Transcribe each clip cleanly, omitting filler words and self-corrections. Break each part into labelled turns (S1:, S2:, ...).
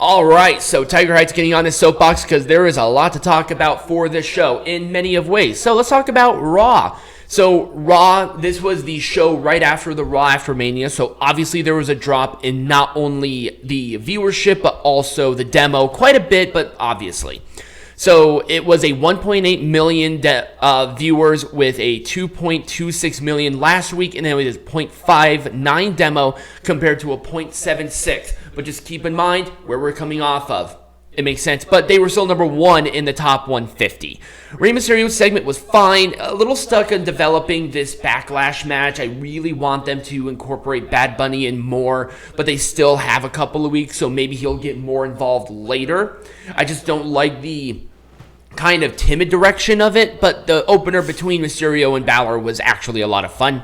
S1: All right, so Tigerhite's getting on his soapbox because there is a lot to talk about for this show in many of ways. So let's talk about Raw. So Raw, this was the show right after the Raw after Mania. So obviously there was a drop in not only the viewership, but also the demo. Quite a bit, but obviously. So it was a 1.8 million viewers with a 2.26 million last week, and then it was 0.59 demo compared to a 0.76. But just keep in mind where we're coming off of. It makes sense, but they were still number one in the top 150. Rey Mysterio's segment was fine, a little stuck on developing this Backlash match. I really want them to incorporate Bad Bunny in more, but they still have a couple of weeks, so maybe he'll get more involved later. I just don't like the kind of timid direction of it, but the opener between Mysterio and Balor was actually a lot of fun.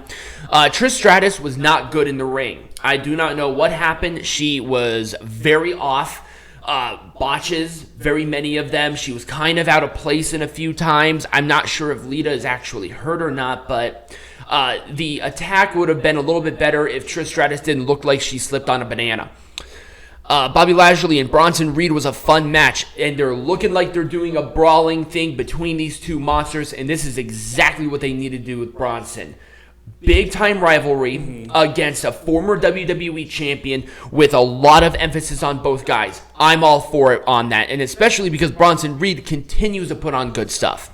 S1: Trish Stratus was not good in the ring. I do not know what happened. She was very off. Botches, very many of them. She was kind of out of place in a few times. I'm not sure if Lita is actually hurt or not, but the attack would have been a little bit better if Trish Stratus didn't look like she slipped on a banana. Bobby Lashley and Bronson Reed was a fun match, and they're looking like they're doing a brawling thing between these two monsters, and this is exactly what they need to do with Bronson. Big time rivalry against a former WWE champion with a lot of emphasis on both guys. I'm all for it on that, and especially because Bronson Reed continues to put on good stuff.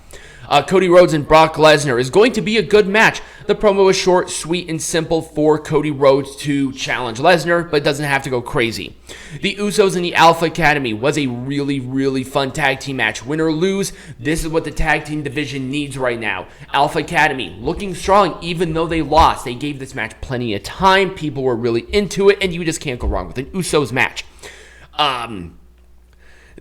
S1: Cody Rhodes and Brock Lesnar is going to be a good match. The promo is short, sweet, and simple for Cody Rhodes to challenge Lesnar, but doesn't have to go crazy. The Usos and the Alpha Academy was a really, really fun tag team match. Win or lose, this is what the tag team division needs right now. Alpha Academy looking strong even though they lost. They gave this match plenty of time. People were really into it, and you just can't go wrong with an Usos match.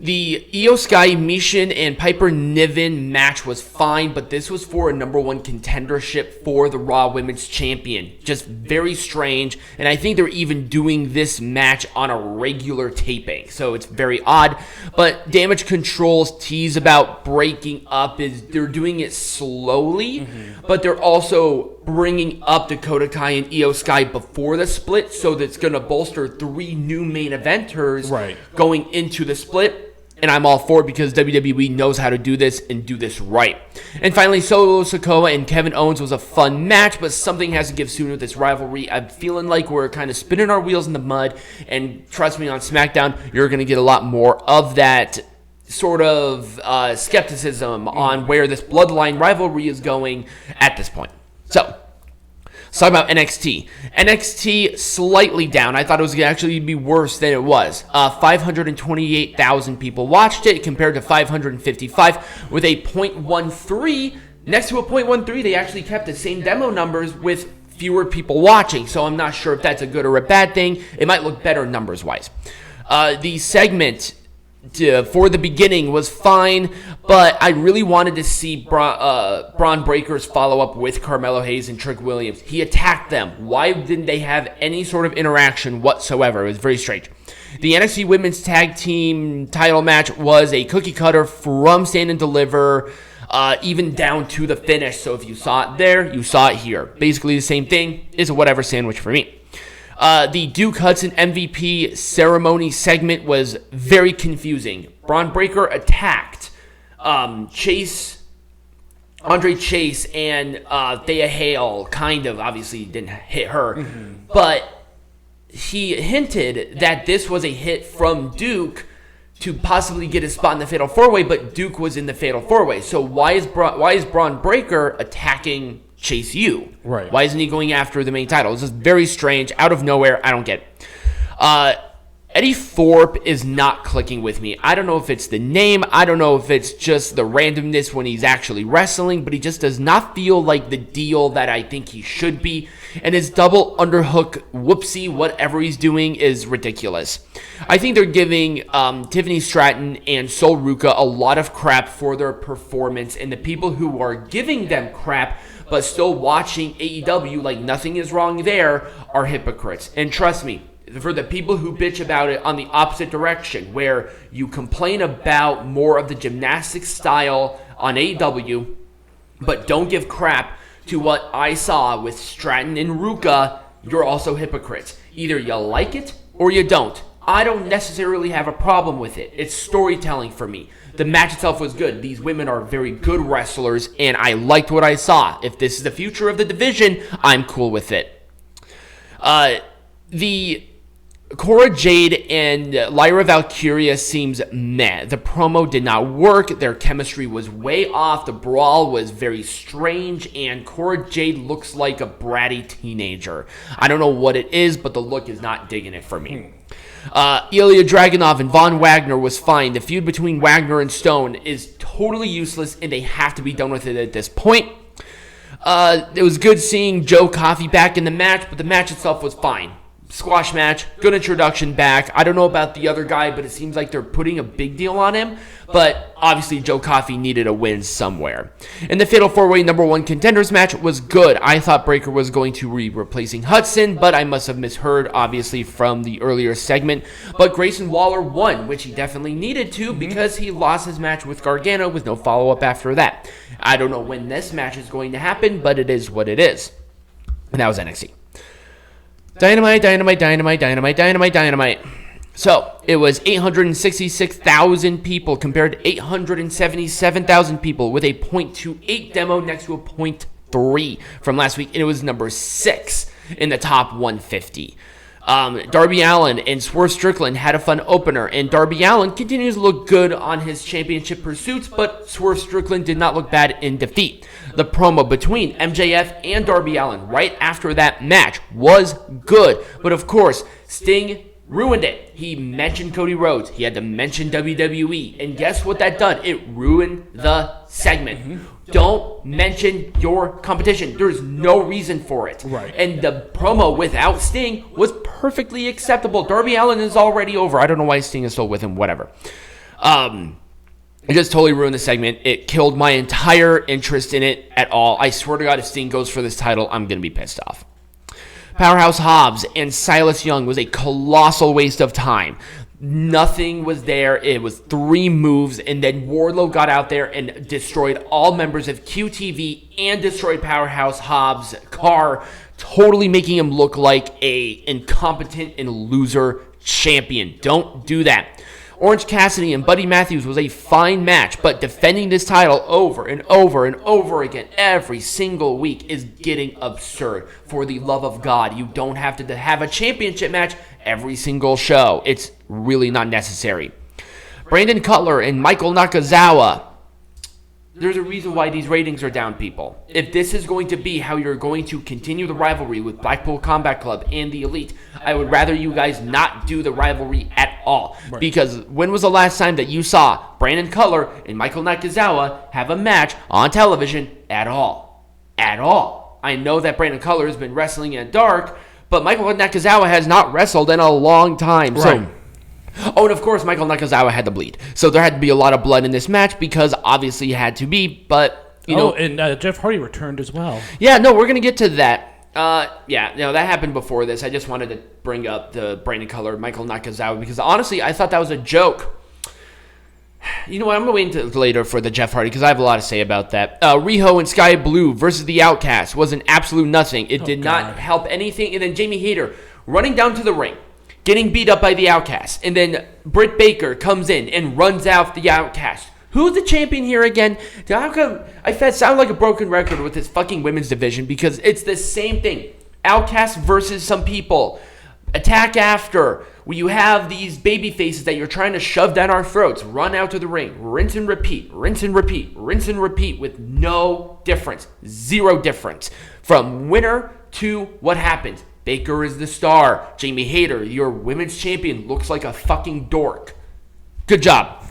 S1: The Io Sky, Mishin, and Piper Niven match was fine, but this was for a number one contendership for the Raw Women's Champion. Just very strange, and I think they're even doing this match on a regular taping, so it's very odd. But Damage Control's tease about breaking up is they're doing it slowly, but they're also bringing up Dakota Kai and Io Sky before the split, so that's going to bolster 3 new main eventers going into the split. And I'm all for it because WWE knows how to do this and do this right. And finally, Solo Sikoa and Kevin Owens was a fun match, but something has to give soon with this rivalry. I'm feeling like we're kind of spinning our wheels in the mud, and trust me, on SmackDown, you're going to get a lot more of that sort of skepticism on where this bloodline rivalry is going at this point. So, let's talk about NXT. NXT slightly down. I thought it was going to actually be worse than it was. 528,000 people watched it compared to 555 with a 0.13. Next to a 0.13, they actually kept the same demo numbers with fewer people watching. So I'm not sure if that's a good or a bad thing. It might look better numbers-wise. The segment for the beginning was fine, but I really wanted to see Braun Breaker's follow-up with Carmelo Hayes and Trick Williams. He attacked them. Why didn't they have any sort of interaction whatsoever? It was very strange. The NXT Women's Tag Team title match was a cookie cutter from Stand and Deliver, even down to the finish. So if you saw it there, you saw it here. Basically the same thing. It's a whatever sandwich for me. The Duke Hudson MVP ceremony segment was very confusing. Braun Breaker attacked Andre Chase, and Thea Hale kind of obviously didn't hit her, but he hinted that this was a hit from Duke to possibly get a spot in the Fatal 4-Way, but Duke was in the Fatal 4-Way. So why is Braun Breaker attacking Chase Youh?
S2: Right.
S1: Why isn't he going after the main title? This is very strange, out of nowhere. I don't get it. Eddie Thorpe is not clicking with me. I don't know if it's the name. I don't know if it's just the randomness when he's actually wrestling, but he just does not feel like the deal that I think he should be. And his double underhook whoopsie, whatever he's doing, is ridiculous. I think they're giving Tiffany Stratton and Sol Ruka a lot of crap for their performance, and the people who are giving them crap but still watching AEW like nothing is wrong there are hypocrites. And trust me, for the people who bitch about it on the opposite direction, where you complain about more of the gymnastics style on AEW, but don't give crap to what I saw with Stratton and Ruka, you're also hypocrites. Either you like it or you don't. I don't necessarily have a problem with it. It's storytelling for me. The match itself was good. These women are very good wrestlers, and I liked what I saw. If this is the future of the division, I'm cool with it. The Cora Jade and Lyra Valkyria seems meh. The promo did not work. Their chemistry was way off. The brawl was very strange, and Cora Jade looks like a bratty teenager. I don't know what it is, but the look is not digging it for me. Ilya Dragunov and Von Wagner was fine. The feud between Wagner and Stone is totally useless, and they have to be done with it at this point. It was good seeing Joe Coffey back in the match, but the match itself was fine. Squash match, good introduction back. I don't know about the other guy, but it seems like they're putting a big deal on him. But obviously, Joe Coffey needed a win somewhere. And the Fatal 4-Way number 1 contenders match was good. I thought Breakker was going to be replacing Hudson, but I must have misheard, obviously, from the earlier segment. But Grayson Waller won, which he definitely needed to because he lost his match with Gargano with no follow-up after that. I don't know when this match is going to happen, but it is what it is. And that was NXT. Dynamite. So, it was 866,000 people compared to 877,000 people with a .28 demo next to a .3 from last week. And it was number 6 in the top 150. Darby Allin and Swerve Strickland had a fun opener, and Darby Allin continues to look good on his championship pursuits, but Swerve Strickland did not look bad in defeat. The promo between MJF and Darby Allin right after that match was good, but of course, Sting ruined it. He mentioned Cody Rhodes. He had to mention WWE, and guess what that done? It ruined the segment. Don't mention your competition. There's no reason for it.
S2: Right.
S1: And the promo without Sting was perfectly acceptable. Darby Allin is already over. I don't know why Sting is still with him. Whatever. It just totally ruined the segment. It killed my entire interest in it at all. I swear to God, if Sting goes for this title, I'm going to be pissed off. Powerhouse Hobbs and Silas Young was a colossal waste of time. Nothing was there. It was 3 moves, and then Wardlow got out there and destroyed all members of QTV and destroyed Powerhouse Hobbs' car, totally making him look like a incompetent and loser champion. Don't do that. Orange Cassidy and Buddy Matthews was a fine match, but defending this title over and over and over again every single week is getting absurd. For the love of God, you don't have to have a championship match every single show. It's really not necessary. Brandon Cutler and Michael Nakazawa. There's a reason why these ratings are down, people. If this is going to be how you're going to continue the rivalry with Blackpool Combat Club and the Elite, I would rather you guys not do the rivalry at all. Right. Because when was the last time that you saw Brandon Cutler and Michael Nakazawa have a match on television at all? At all. I know that Brandon Cutler has been wrestling at Dark, but Michael Nakazawa has not wrestled in a long time.
S2: Right.
S1: Oh, and of course, Michael Nakazawa had to bleed. So there had to be a lot of blood in this match because obviously it had to be, but, you know.
S2: And Jeff Hardy returned as well.
S1: Yeah, no, we're going to get to that. That happened before this. I just wanted to bring up the Brandon Cutler, Michael Nakazawa, because honestly, I thought that was a joke. You know what? I'm going to wait until later for the Jeff Hardy because I have a lot to say about that. Riho and Sky Blue versus the Outcast was an absolute nothing. It did not help anything. And then Jamie Hayter running down to the ring, getting beat up by the Outcast. And then Britt Baker comes in and runs out the Outcast. Who's the champion here again? How come I sound like a broken record with this fucking women's division because it's the same thing. Outcast versus some people. Attack after. Where you have these baby faces that you're trying to shove down our throats. Run out to the ring. Rinse and repeat. Rinse and repeat. Rinse and repeat with no difference. Zero difference. From winner to what happens. Baker is the star. Jamie Hayter, your women's champion, looks like a fucking dork. Good job.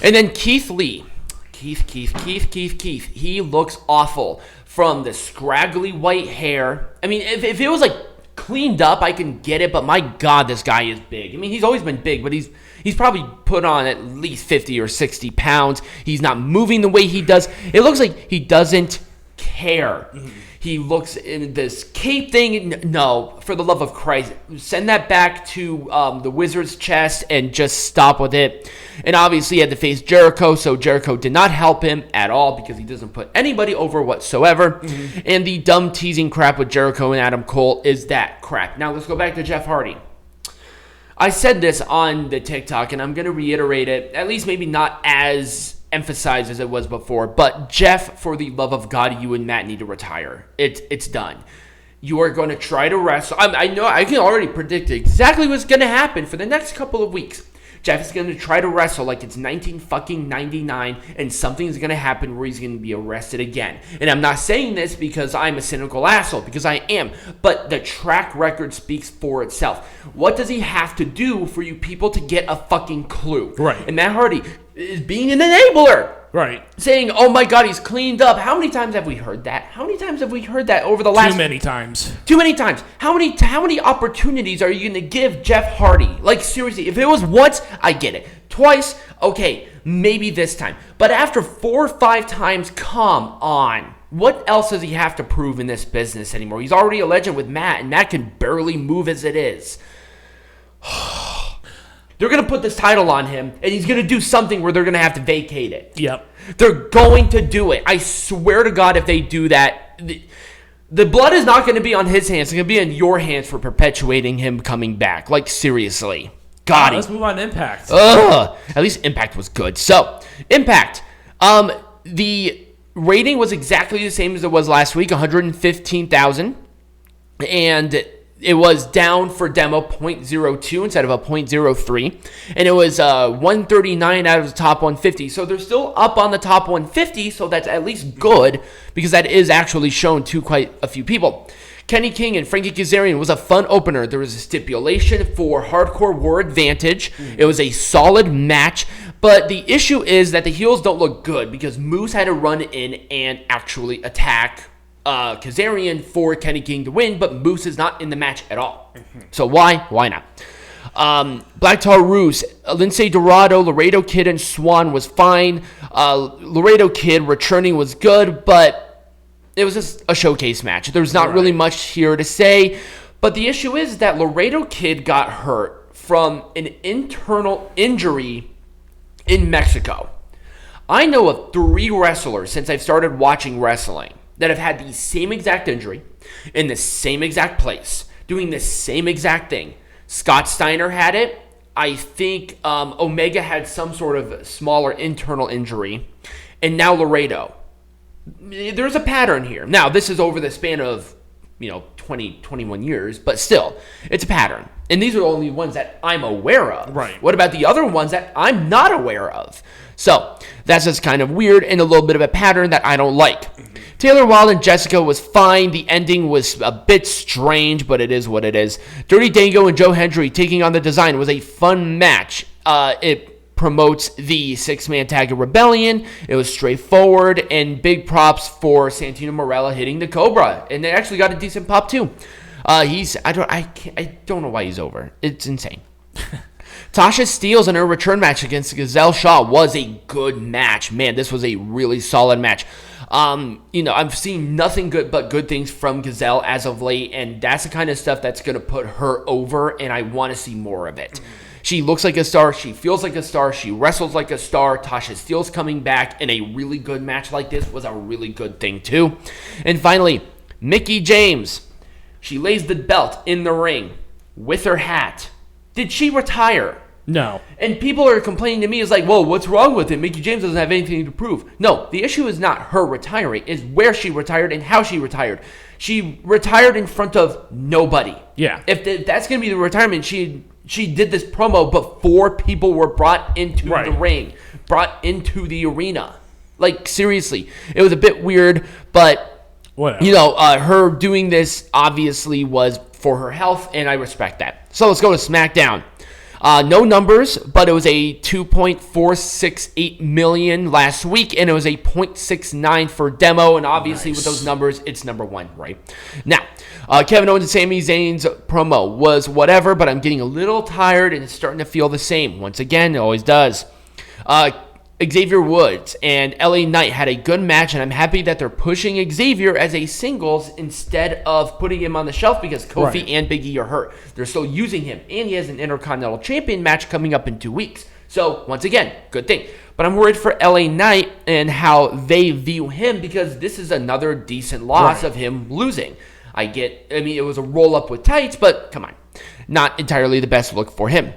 S1: And then Keith Lee. Keith. He looks awful. From the scraggly white hair. I mean, if it was like cleaned up, I can get it, but my God, this guy is big. I mean, he's always been big, but he's probably put on at least 50 or 60 pounds. He's not moving the way he does. It looks like he doesn't care. He looks in this cape thing. No, for the love of Christ, send that back to the Wizard's chest and just stop with it. And obviously he had to face Jericho, so Jericho did not help him at all because he doesn't put anybody over whatsoever. And the dumb teasing crap with Jericho and Adam Cole is that crap. Now let's go back to Jeff Hardy. I said this on the TikTok, and I'm going to reiterate it, at least maybe not as emphasized as it was before, but Jeff, for the love of God, you and Matt need to retire. It's done. You are going to try to wrestle. I know I can already predict exactly what's going to happen for the next couple of weeks. Jeff is going to try to wrestle like it's 1999, and something's going to happen where he's going to be arrested again. And I'm not saying this because I'm a cynical asshole, because I am. But the track record speaks for itself. What does he have to do for you people to get a fucking clue?
S2: Right.
S1: And Matt Hardy is being an enabler.
S2: Right.
S1: Saying, oh my God, he's cleaned up. How many times have we heard that? How many times have we heard that over the last...
S2: Too many times.
S1: Too many times. How many opportunities are you going to give Jeff Hardy? Like, seriously, if it was once, I get it. Twice, okay, maybe this time. But after 4 or 5 times, come on. What else does he have to prove in this business anymore? He's already a legend with Matt, and Matt can barely move as it is. They're going to put this title on him, and he's going to do something where they're going to have to vacate it.
S2: Yep.
S1: They're going to do it. I swear to God, if they do that, the blood is not going to be on his hands. It's going to be in your hands for perpetuating him coming back. Like, seriously. God.
S2: Let's move on to Impact.
S1: Ugh. At least Impact was good. So, Impact. The rating was exactly the same as it was last week, 115,000. And it was down for demo 0.02 instead of a 0.03. And it was 139 out of the top 150. So they're still up on the top 150, so that's at least good, because that is actually shown to quite a few people. Kenny King and Frankie Kazarian was a fun opener. There was a stipulation for Hardcore War Advantage. It was a solid match. But the issue is that the heels don't look good, because Moose had to run in and actually attack Kazarian for Kenny King to win, but Moose is not in the match at all. So why? Why not? Black Taurus, Lindsay Dorado, Laredo Kid, and Swan was fine. Laredo Kid returning was good, but it was just a showcase match. There's not really much here to say. But the issue is that Laredo Kid got hurt from an internal injury in Mexico. I know of 3 wrestlers since I've started watching wrestling that have had the same exact injury in the same exact place, doing the same exact thing. Scott Steiner had it. I think Omega had some sort of smaller internal injury. And now Laredo. There's a pattern here. Now, this is over the span of, 20, 21 years, but still, it's a pattern. And these are the only ones that I'm aware of.
S2: Right.
S1: What about the other ones that I'm not aware of? So, that's just kind of weird and a little bit of a pattern that I don't like. Taylor Wilde and Jessica was fine. The ending was a bit strange, but it is what it is. Dirty Dango and Joe Hendry taking on the Design was a fun match. It promotes the 6-man tag of Rebellion. It was straightforward, and big props for Santino Marella hitting the Cobra, and they actually got a decent pop too. I don't know why he's over. It's insane. Tasha Steelz in her return match against Gazelle Shaw was a good match. Man, this was a really solid match. I've seen nothing good but good things from Gazelle as of late, and that's the kind of stuff that's going to put her over, and I want to see more of it. She looks like a star. She feels like a star. She wrestles like a star. Tasha Steelz coming back in a really good match like this was a really good thing, too. And finally, Mickie James. She lays the belt in the ring with her hat. Did she retire?
S2: No.
S1: And people are complaining to me, is like, whoa, what's wrong with it? Mickie James doesn't have anything to prove. No, the issue is not her retiring. It's where she retired and how she retired. She retired in front of nobody.
S2: Yeah.
S1: If that's going to be the retirement, she did this promo before people were brought into the ring, brought into the arena. Like, seriously. It was a bit weird, but,
S2: whatever.
S1: Her doing this obviously was for her health, and I respect that. So let's go to SmackDown. No numbers, but it was a 2.468 million last week, and it was a 0.69 for demo, and obviously with those numbers, it's number 1, right? Now, Kevin Owens and Sami Zayn's promo was whatever, but I'm getting a little tired, and it's starting to feel the same. Once again, it always does. Xavier Woods and LA Knight had a good match, and I'm happy that they're pushing Xavier as a singles instead of putting him on the shelf, because Kofi and Big E are hurt. They're still using him, and he has an Intercontinental Champion match coming up in 2 weeks. So, once again, good thing. But I'm worried for LA Knight and how they view him, because this is another decent loss of him losing. It was a roll-up with tights, but come on. not entirely the best look for him.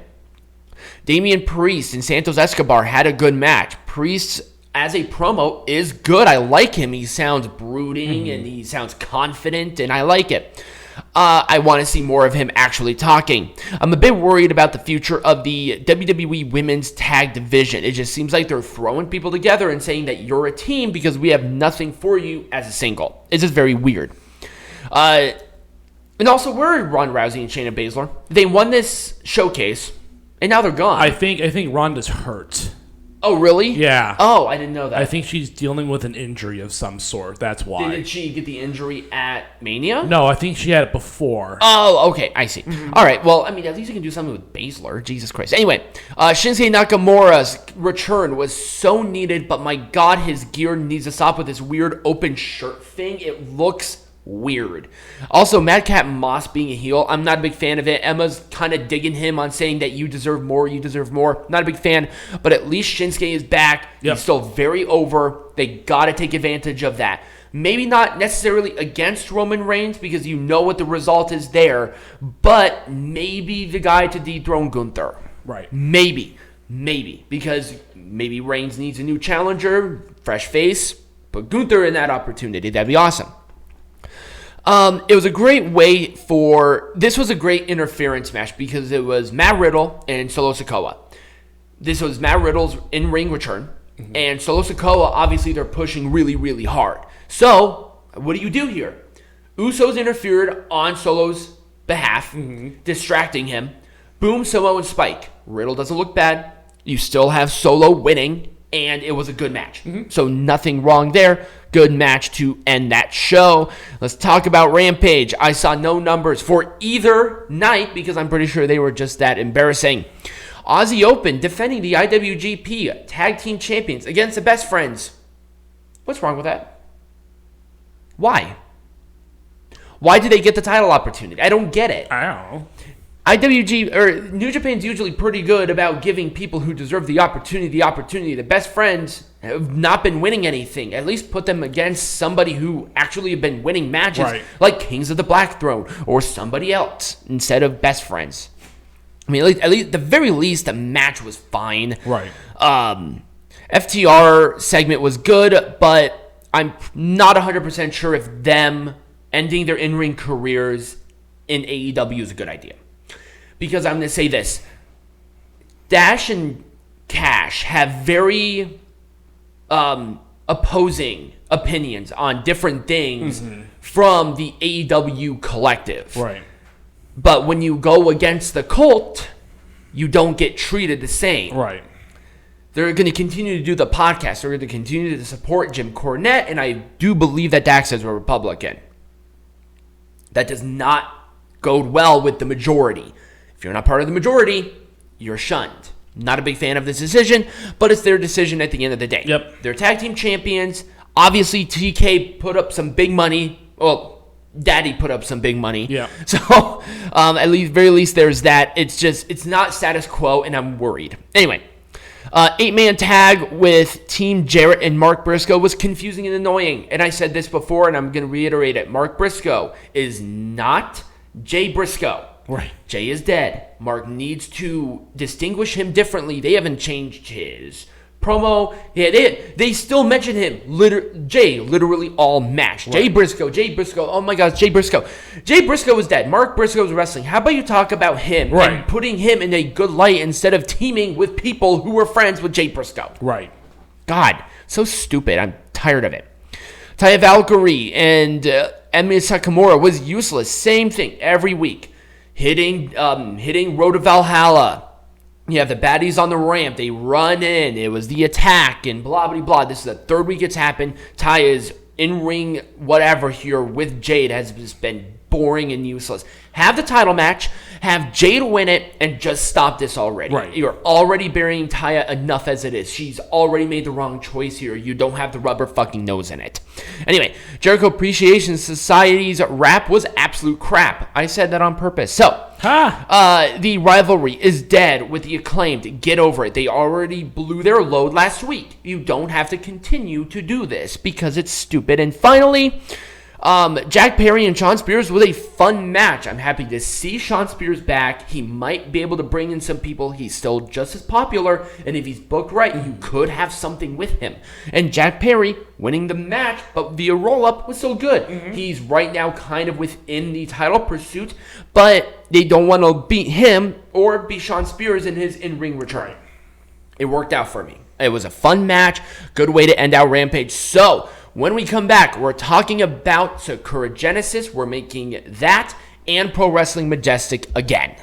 S1: Damian Priest and Santos Escobar had a good match. Priest, as a promo, is good. I like him. He sounds brooding and he sounds confident, and I like it. I want to see more of him actually talking. I'm a bit worried about the future of the WWE Women's Tag Division. It just seems like they're throwing people together and saying that you're a team because we have nothing for you as a single. It's just very weird. And also, where are Ronda Rousey and Shayna Baszler? They won this showcase, and now they're gone.
S2: I think Ronda's hurt.
S1: Oh, really?
S2: Yeah.
S1: Oh, I didn't know that.
S2: I think she's dealing with an injury of some sort. That's why.
S1: Did she get the injury at Mania?
S2: No, I think she had it before.
S1: Oh, okay. I see. All right. Well, I mean, at least you can do something with Baszler. Jesus Christ. Anyway, Shinsuke Nakamura's return was so needed, but my God, his gear needs to stop with this weird open shirt thing. It looks weird. Also, Madcap Moss being a heel, I'm not a big fan of it. Emma's kind of digging him on saying that you deserve more, Not a big fan, but at least Shinsuke is back.
S2: Yep.
S1: He's still very over. They got to take advantage of that. Maybe not necessarily against Roman Reigns because you know what the result is there, but maybe the guy to dethrone Gunther.
S2: Right.
S1: Maybe, because maybe Reigns needs a new challenger, fresh face, put Gunther in that opportunity. That'd be awesome. It was a great way this was a great interference match because it was Matt Riddle and Solo Sikoa. This was Matt Riddle's in-ring return, and Solo Sikoa, obviously, they're pushing really, really hard. So, what do you do here? Usos interfered on Solo's behalf, distracting him. Boom, Solo and Spike. Riddle doesn't look bad. You still have Solo winning, and it was a good match. So, nothing wrong there. Good match to end that show. Let's talk about Rampage. I saw no numbers for either night because I'm pretty sure they were just that embarrassing. Aussie Open defending the IWGP Tag Team Champions against the Best Friends. What's wrong with that? Why? Why did they get the title opportunity? I don't get it.
S2: I don't know.
S1: New Japan's usually pretty good about giving people who deserve the opportunity. The Best Friends have not been winning anything. At least put them against somebody who actually have been winning matches,
S2: right,
S1: like Kings of the Black Throne or somebody else instead of Best Friends. I mean, at the very least, the match was fine.
S2: Right.
S1: FTR segment was good, but I'm not 100% sure if them ending their in-ring careers in AEW is a good idea. Because I'm going to say this. Dash and Cash have very opposing opinions on different things from the AEW collective.
S2: Right.
S1: But when you go against the cult, you don't get treated the same.
S2: Right.
S1: They're going to continue to do the podcast. They're going to continue to support Jim Cornette, and I do believe that Dax is a Republican. That does not go well with the majority. If you're not part of the majority, you're shunned. Not a big fan of this decision, but it's their decision at the end of the day.
S2: Yep.
S1: They're tag team champions. Obviously, TK put up some big money. Well, Daddy put up some big money.
S2: Yeah.
S1: So, very least, there's that. It's not status quo, and I'm worried. Anyway, 8-man tag with Team Jarrett and Mark Briscoe was confusing and annoying. And I said this before, and I'm going to reiterate it. Mark Briscoe is not Jay Briscoe.
S2: Right.
S1: Jay is dead. Mark needs to distinguish him differently. They haven't changed his promo. Yeah, they still mention him. Jay literally all match. Right. Jay Briscoe. Oh my gosh, Jay Briscoe. Jay Briscoe is dead. Mark Briscoe is wrestling. How about you talk about him and putting him in a good light instead of teaming with people who were friends with Jay Briscoe?
S2: Right.
S1: God, so stupid. I'm tired of it. Taya Valkyrie and Emi Sakamura was useless. Same thing every week. Hitting Road to Valhalla. You have the baddies on the ramp. They run in. It was the attack and blah, blah, blah. This is the third week it's happened. Taya's in-ring whatever here with Jade has just been boring and useless. Have the title match. Have Jade win it and just stop this already.
S2: Right.
S1: You're already burying Taya enough as it is. She's already made the wrong choice here. You don't have the rubber fucking nose in it. Anyway, Jericho Appreciation Society's rap was absolute crap. I said that on purpose. So, the rivalry is dead with the Acclaimed. Get over it. They already blew their load last week. You don't have to continue to do this because it's stupid. And finally, Jack Perry and Shawn Spears was a fun match. I'm happy to see Shawn Spears back. He might be able to bring in some people. He's still just as popular, and if he's booked right, you could have something with him. And Jack Perry winning the match, but via roll-up, was still good. He's right now kind of within the title pursuit, but they don't want to beat him or beat Shawn Spears in his in-ring return. It worked out for me. It was a fun match, good way to end out Rampage. So, when we come back, we're talking about Sakura Genesis. We're making that and Pro Wrestling Majestic again.